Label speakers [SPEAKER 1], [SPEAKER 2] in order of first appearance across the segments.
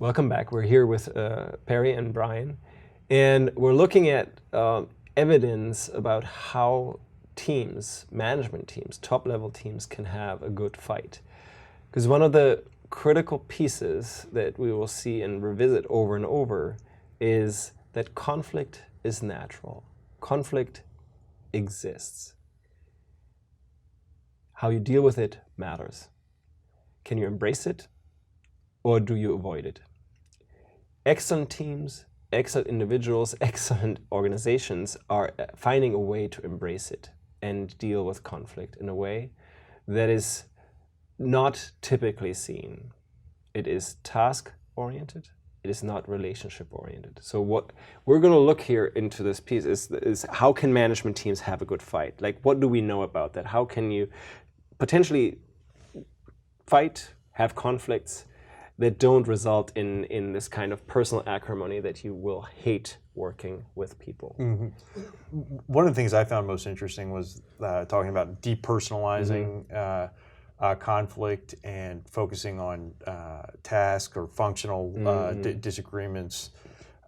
[SPEAKER 1] Welcome back. We're here with Perry and Brian, and we're looking at evidence about how teams, management teams, top-level teams can have a good fight. Because one of the critical pieces that we will see and revisit over and over is that conflict is natural. Conflict exists. How you deal with it matters. Can you embrace it, or do you avoid it? Excellent teams, excellent individuals, excellent organizations are finding a way to embrace it and deal with conflict in a way that is not typically seen. It is task-oriented. It is not relationship-oriented. So what we're going to look here into this piece is how can management teams have a good fight? Like, what do we know about that? How can you potentially fight, have conflicts that don't result in this kind of personal acrimony that you will hate working with people?
[SPEAKER 2] Mm-hmm. One of the things I found most interesting was talking about depersonalizing conflict and focusing on task or functional disagreements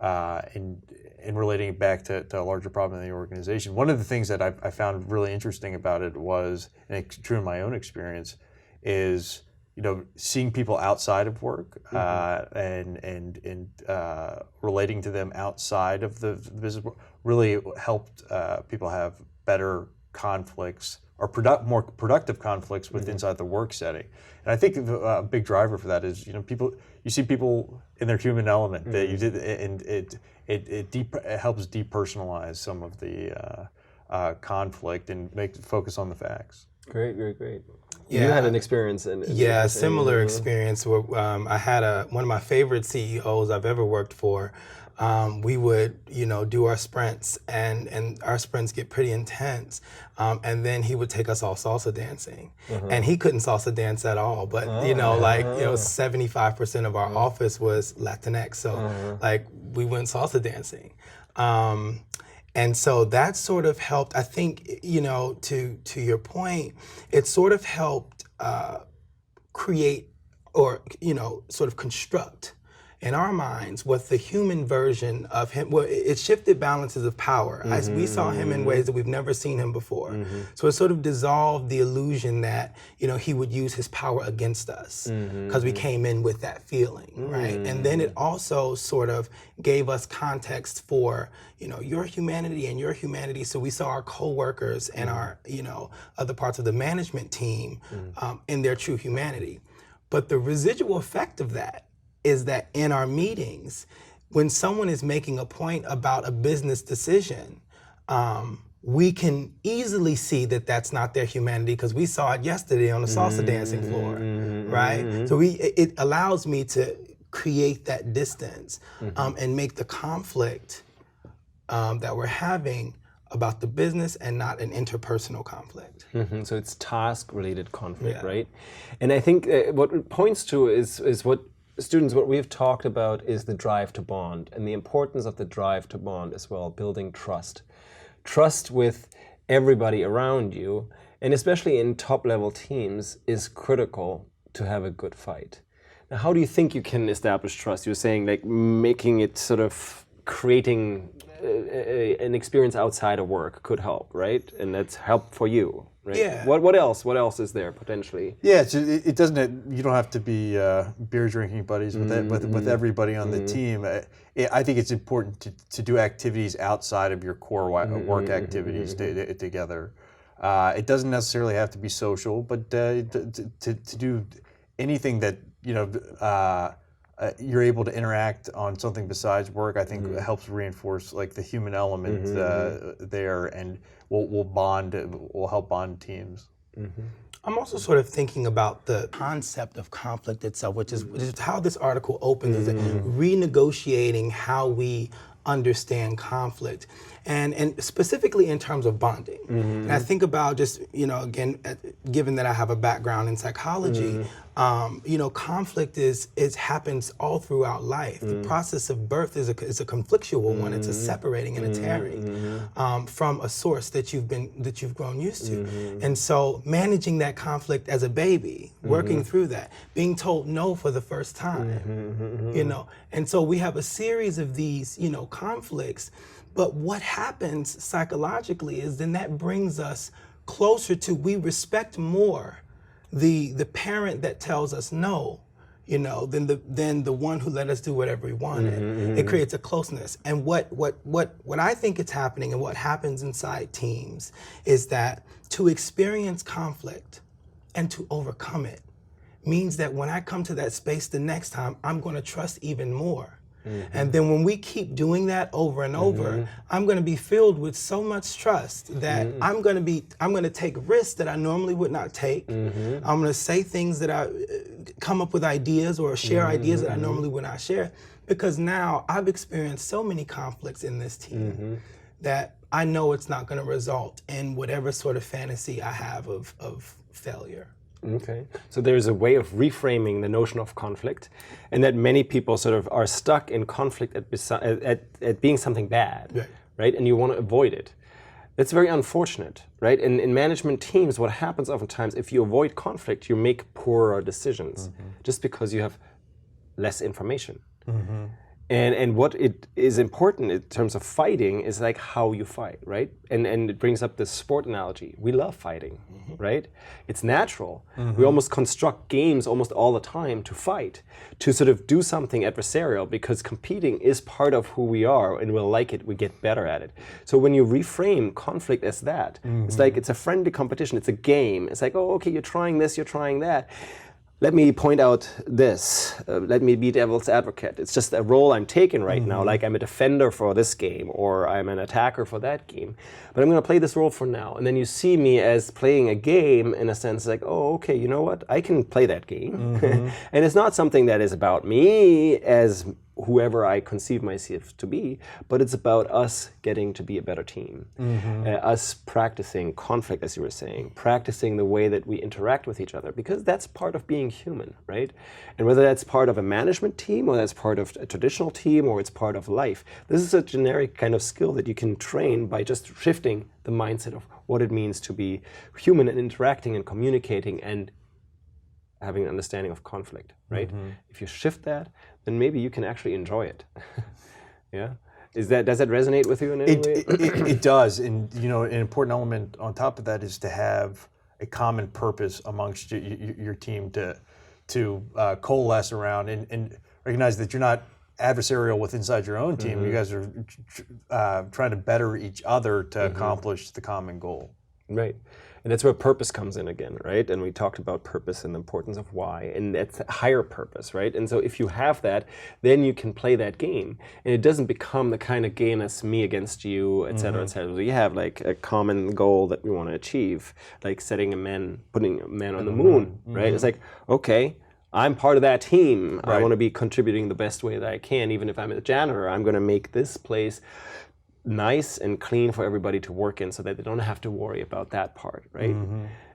[SPEAKER 2] and relating it back to a larger problem in the organization. One of the things that I found really interesting about it was, and it's true in my own experience, is seeing people outside of work and relating to them outside of the business really helped people have better conflicts or more productive conflicts with inside the work setting. And I think a big driver for that is you see people in their human element that you did, and it helps depersonalize some of the conflict and focus on the facts.
[SPEAKER 1] Great.
[SPEAKER 3] Yeah.
[SPEAKER 1] You had an experience in
[SPEAKER 3] similar experience where I had one of my favorite CEOs I've ever worked for. We would, do our sprints, and our sprints get pretty intense. And then he would take us all salsa dancing, and he couldn't salsa dance at all. But 75% of our office was Latinx, so we went salsa dancing. And so that sort of helped, I think, to your point, it sort of helped create or, sort of construct in our minds what the human version of him, well, it shifted balances of power. As we saw him in ways that we've never seen him before. So it sort of dissolved the illusion that, he would use his power against us because we came in with that feeling, right? And then it also sort of gave us context for, your humanity and your humanity. So we saw our coworkers and our, other parts of the management team in their true humanity. But the residual effect of that is that in our meetings, when someone is making a point about a business decision, we can easily see that that's not their humanity because we saw it yesterday on the salsa dancing floor, right? So it allows me to create that distance and make the conflict that we're having about the business and not an interpersonal conflict.
[SPEAKER 1] So it's task-related conflict, right? And I think what it points to is what students, what we've talked about is the drive to bond and the importance of the drive to bond as well, building trust. Trust with everybody around you, and especially in top-level teams, is critical to have a good fight. Now, how do you think you can establish trust? You're saying making it sort of creating an experience outside of work could help, right? And that's help for you, right?
[SPEAKER 3] Yeah.
[SPEAKER 1] What else? What else is there potentially?
[SPEAKER 2] Yeah, it doesn't. You don't have to be beer drinking buddies with everybody on the team. I think it's important to do activities outside of your core work activities together. It doesn't necessarily have to be social, but to do anything that you're able to interact on something besides work, I think helps reinforce the human element there, and will help bond teams.
[SPEAKER 3] I'm also sort of thinking about the concept of conflict itself, which is how this article opens, is renegotiating how we understand conflict, and specifically in terms of bonding. And I think about just, again, given that I have a background in psychology, Conflict is happens all throughout life. The process of birth is a conflictual one. It's a separating and a tearing from a source that you've grown used to. And so managing that conflict as a baby, working through that, being told no for the first time, and so we have a series of these, conflicts. But what happens psychologically is then that brings us closer to, we respect more the parent that tells us no, than the one who let us do whatever we wanted. It creates a closeness. And what I think is happening and what happens inside teams is that to experience conflict and to overcome it means that when I come to that space the next time, I'm going to trust even more. And then when we keep doing that over and over, I'm going to be filled with so much trust that I'm going to take risks that I normally would not take. I'm going to say things that I come up with ideas or share ideas that I normally would not share, because now I've experienced so many conflicts in this team that I know it's not going to result in whatever sort of fantasy I have of failure.
[SPEAKER 1] Okay, so there's a way of reframing the notion of conflict, and that many people sort of are stuck in conflict at being something bad, right? And you want to avoid it. That's very unfortunate, right? In management teams, what happens oftentimes, if you avoid conflict, you make poorer decisions just because you have less information. And what it is important in terms of fighting is like how you fight, right? And it brings up this sport analogy. We love fighting, right? It's natural. We almost construct games almost all the time to fight, to sort of do something adversarial, because competing is part of who we are, and we'll like it, we get better at it. So when you reframe conflict as that, it's like it's a friendly competition, it's a game. It's like, oh, okay, you're trying this, you're trying that. Let me point out this, let me be devil's advocate. It's just a role I'm taking right now, like I'm a defender for this game or I'm an attacker for that game. But I'm going to play this role for now. And then you see me as playing a game in a sense like, oh, okay, you know what? I can play that game. And it's not something that is about me as whoever I conceive myself to be, but it's about us getting to be a better team. Us practicing conflict, as you were saying, practicing the way that we interact with each other, because that's part of being human, right? And whether that's part of a management team or that's part of a traditional team or it's part of life, this is a generic kind of skill that you can train by just shifting the mindset of what it means to be human and interacting and communicating and having an understanding of conflict, right? If you shift that, then maybe you can actually enjoy it. Yeah? Does that resonate with you in any way?
[SPEAKER 2] It does, and an important element on top of that is to have a common purpose amongst your team to coalesce around and recognize that you're not adversarial with inside your own team. You guys are trying to better each other to accomplish the common goal.
[SPEAKER 1] Right. And that's where purpose comes in again, right? And we talked about purpose and the importance of why, and that's a higher purpose, right? And so if you have that, then you can play that game. And it doesn't become the kind of game that's me against you, et cetera, et cetera. We have like a common goal that we want to achieve, like putting a man on the moon, right? It's like, okay, I'm part of that team. I want to be contributing the best way that I can. Even if I'm a janitor, I'm going to make this place nice and clean for everybody to work in so that they don't have to worry about that part, right?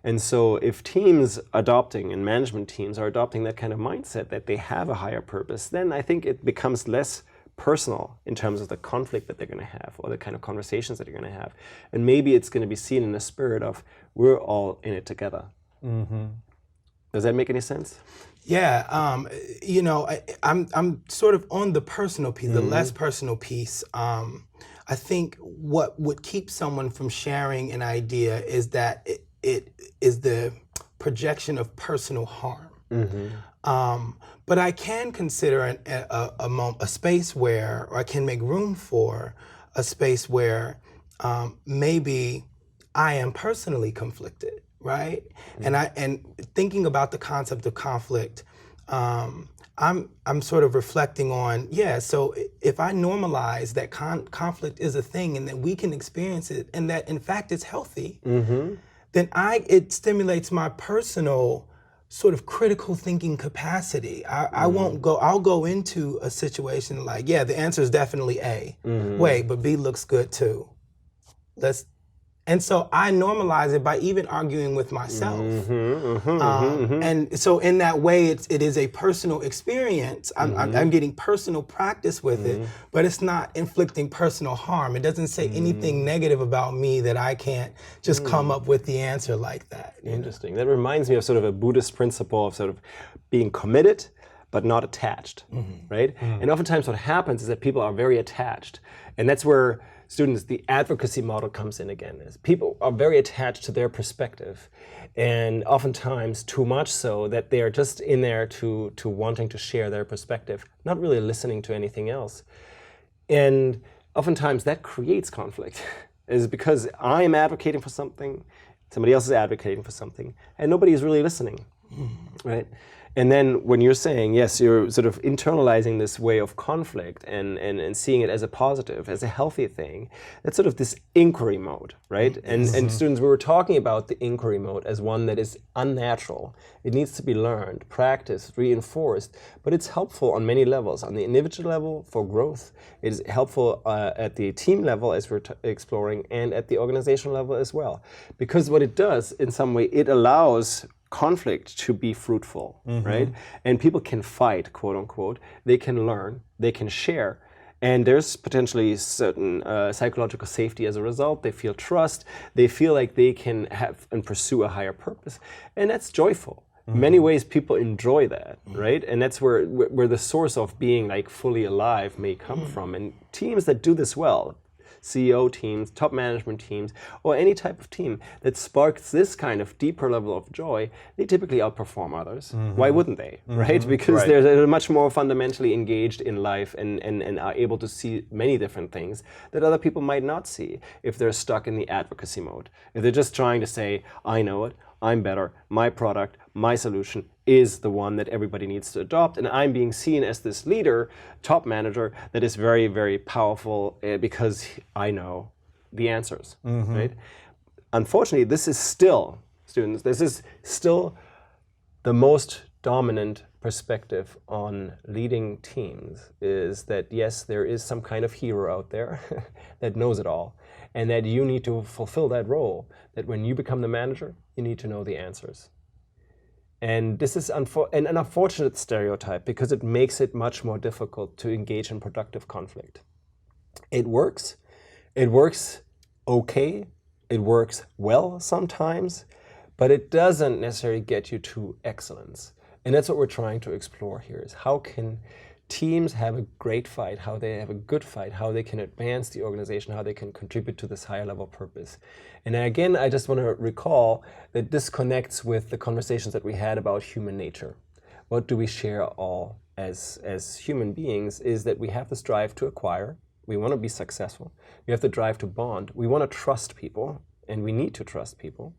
[SPEAKER 1] And so if teams adopting and management teams are adopting that kind of mindset that they have a higher purpose, then I think it becomes less personal in terms of the conflict that they're going to have or the kind of conversations that you're going to have. And maybe it's going to be seen in the spirit of we're all in it together. Does that make any sense?
[SPEAKER 3] Yeah, I'm sort of on the personal piece, the less personal piece. I think what would keep someone from sharing an idea is that it is the projection of personal harm. But I can consider a space where, or I can make room for a space where maybe I am personally conflicted, right? And thinking about the concept of conflict, I'm sort of reflecting on, so if I normalize that conflict is a thing and that we can experience it and that in fact it's healthy, then it stimulates my personal sort of critical thinking capacity. I'll go into a situation like, the answer is definitely A. Wait, but B looks good too. And so I normalize it by even arguing with myself. And so in that way, it is a personal experience. I'm getting personal practice with it, but it's not inflicting personal harm. It doesn't say anything negative about me that I can't just come up with the answer like that.
[SPEAKER 1] Interesting. That reminds me of sort of a Buddhist principle of sort of being committed, but not attached, right? And oftentimes what happens is that people are very attached. And that's where students, the advocacy model comes in again. Is people are very attached to their perspective. And oftentimes too much so that they are just in there to wanting to share their perspective, not really listening to anything else. And oftentimes that creates conflict, is because I'm advocating for something, somebody else is advocating for something, and nobody is really listening, right? And then when you're saying, yes, you're sort of internalizing this way of conflict and seeing it as a positive, as a healthy thing, that's sort of this inquiry mode, right? And students, we were talking about the inquiry mode as one that is unnatural. It needs to be learned, practiced, reinforced, but it's helpful on many levels. On the individual level for growth, it is helpful at the team level as we're exploring, and at the organizational level as well. Because what it does, in some way, it allows conflict to be fruitful, right? And people can fight, quote unquote. They can learn, they can share, and there's potentially certain psychological safety as a result. They feel trust, they feel like they can have and pursue a higher purpose, and that's joyful. In many ways, people enjoy that, right? And that's where the source of being like fully alive may come from. And teams that do this well, CEO teams, top management teams, or any type of team that sparks this kind of deeper level of joy, they typically outperform others. Why wouldn't they, right? Because they're much more fundamentally engaged in life and are able to see many different things that other people might not see if they're stuck in the advocacy mode. If they're just trying to say, I know it, I'm better, my product, my solution is the one that everybody needs to adopt, and I'm being seen as this leader, top manager, that is very, very powerful because I know the answers, right? Unfortunately, this is still, students, this is still the most dominant perspective on leading teams, is that yes, there is some kind of hero out there that knows it all, and that you need to fulfill that role, that when you become the manager, you need to know the answers. And this is an unfortunate stereotype because it makes it much more difficult to engage in productive conflict. It works okay, it works well sometimes, but it doesn't necessarily get you to excellence. And that's what we're trying to explore here, is how can teams have a great fight, how they have a good fight, how they can advance the organization, how they can contribute to this higher level purpose. And again, I just want to recall that this connects with the conversations that we had about human nature. What do we share all as human beings is that we have this drive to acquire, we want to be successful, we have the drive to bond, we want to trust people, and we need to trust people.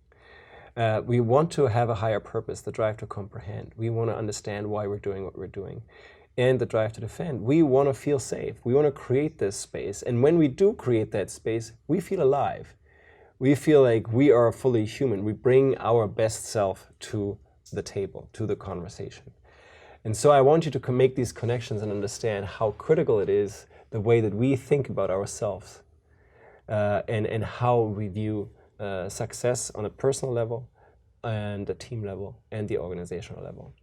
[SPEAKER 1] We want to have a higher purpose, the drive to comprehend. We want to understand why we're doing what we're doing. And the drive to defend. We want to feel safe. We want to create this space. And when we do create that space, we feel alive. We feel like we are fully human. We bring our best self to the table, to the conversation. And so I want you to make these connections and understand how critical it is, the way that we think about ourselves and how we view success on a personal level and the team level and the organizational level.